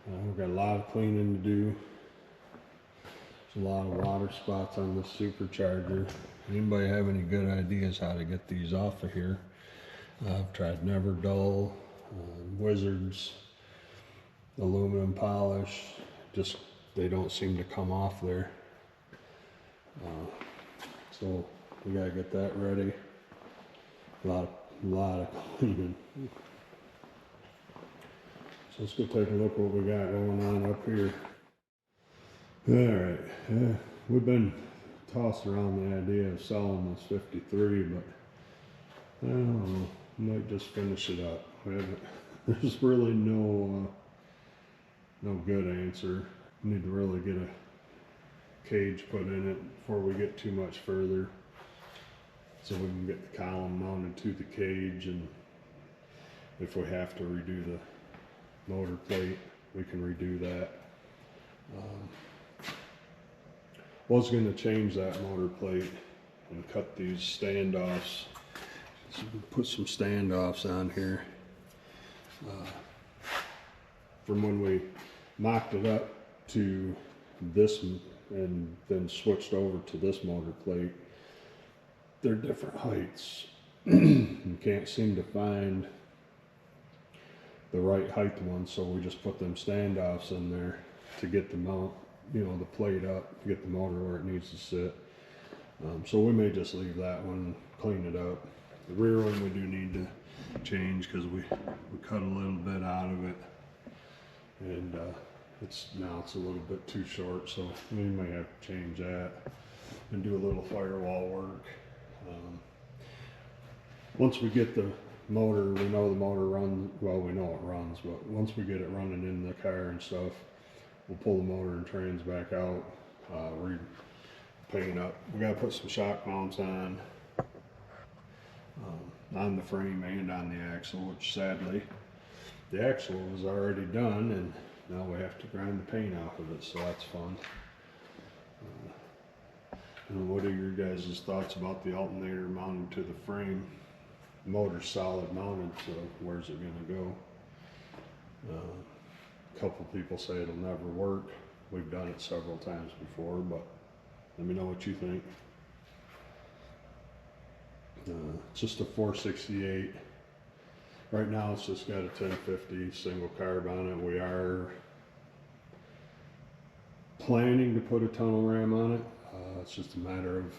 We've got a lot of cleaning to do. There's a lot of water spots on this supercharger. Anybody have any good ideas how to get these off of here? I've tried Never Dull, Wizards, aluminum polish. Just they don't seem to come off there. So we gotta get that ready. A lot of cleaning. So let's go take a look what we got going on up here. Alright, we've been tossing around the idea of selling this 53, but I don't know, might just finish it up. There's really no good answer. We need to really get a cage put in it before we get too much further, so we can get the column mounted to the cage, and if we have to redo the motor plate, we can redo that. Was going to change that motor plate and cut these standoffs. So put some standoffs on here from when we mocked it up to this and then switched over to this motor plate. They're different heights. You can't seem to find the right height one, so we just put them standoffs in there to get the mount, you know, the plate up, to get the motor where it needs to sit. So we may just leave that one, clean it up. The rear one we do need to change because we cut a little bit out of it, and it's a little bit too short, so we may have to change that and do a little firewall work. Once we get the motor, we know the motor runs, well, we know it runs, but once we get it running in the car and stuff, we'll pull the motor and trans back out, paint up. We gotta put some shock mounts on the frame and on the axle, which sadly, the axle was already done, and now we have to grind the paint off of it, so that's fun. And what are your guys' thoughts about the alternator mounted to the frame? The motor's solid mounted, so where's it gonna go? A couple people say it'll never work. We've done it several times before, but let me know what you think. It's just a 468. Right now it's just got a 1050 single carb on it. We are planning to put a tunnel ram on it. It's just a matter of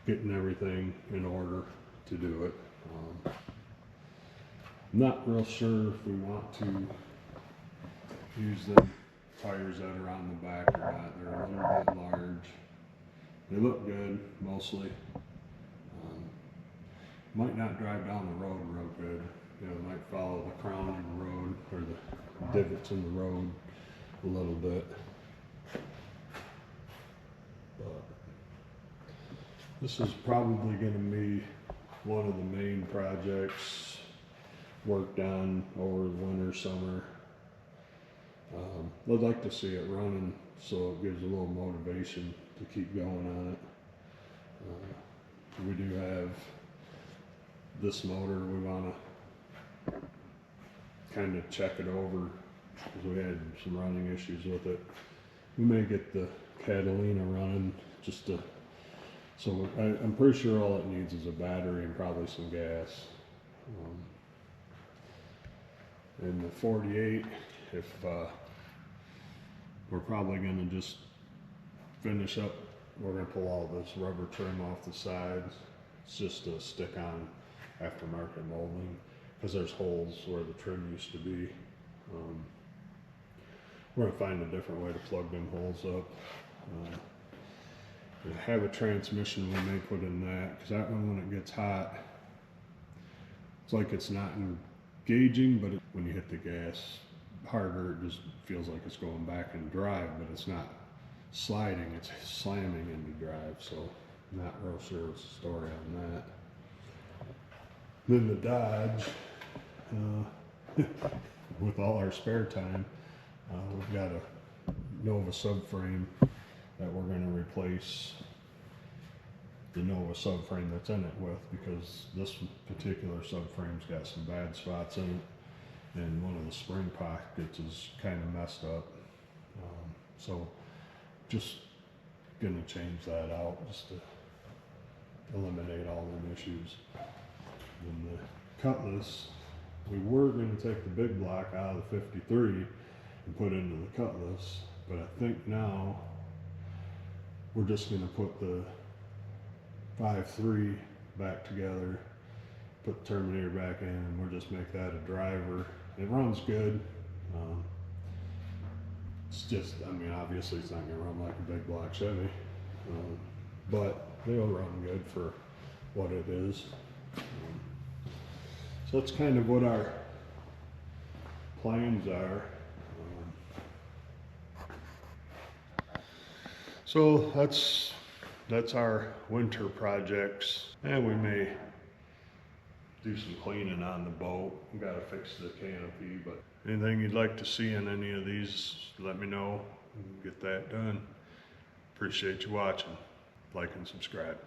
getting everything in order to do it. I'm not real sure if we want to use the tires that are on the back or not. They're a little bit large. They look good mostly. Might not drive down the road real good. You know, might follow the crown of the road or the divots in the road a little bit. But this is probably going to be one of the main projects worked on over the winter, summer. I'd like to see it running, so it gives a little motivation to keep going on it. We do have this motor. We want to kind of check it over because we had some running issues with it. We may get the Catalina running just to, so I'm pretty sure all it needs is a battery and probably some gas. And the 48, if we're probably going to just finish up, we're going to pull all this rubber trim off the sides. It's just a stick on aftermarket molding because there's holes where the trim used to be. We're going to find a different way to plug them holes up. We have a transmission we may put in that, because that one, when it gets hot, it's like it's not engaging, but when you hit the gas harder, it just feels like it's going back in drive, but it's not sliding, it's slamming into drive. So not real sure what's the story on that. Then the Dodge, with all our spare time, we've got a Nova subframe that we're going to replace the Nova subframe that's in it with, because this particular subframe's got some bad spots in it. and one of the spring pockets is kind of messed up. So just gonna change that out just to eliminate all them issues. And the Cutlass, we were gonna take the big block out of the 53 and put into the Cutlass, but I think now we're just gonna put the 5.3 back together, put the Terminator back in, and we'll just make that a driver. It runs good. It's just, I mean, obviously it's not gonna run like a big block Chevy, but they'll run good for what it is. So that's kind of what our plans are. So that's our winter projects, and we may do some cleaning on the boat. We gotta fix the canopy, but anything you'd like to see in any of these, let me know. Get that done. Appreciate you watching. Like and subscribe.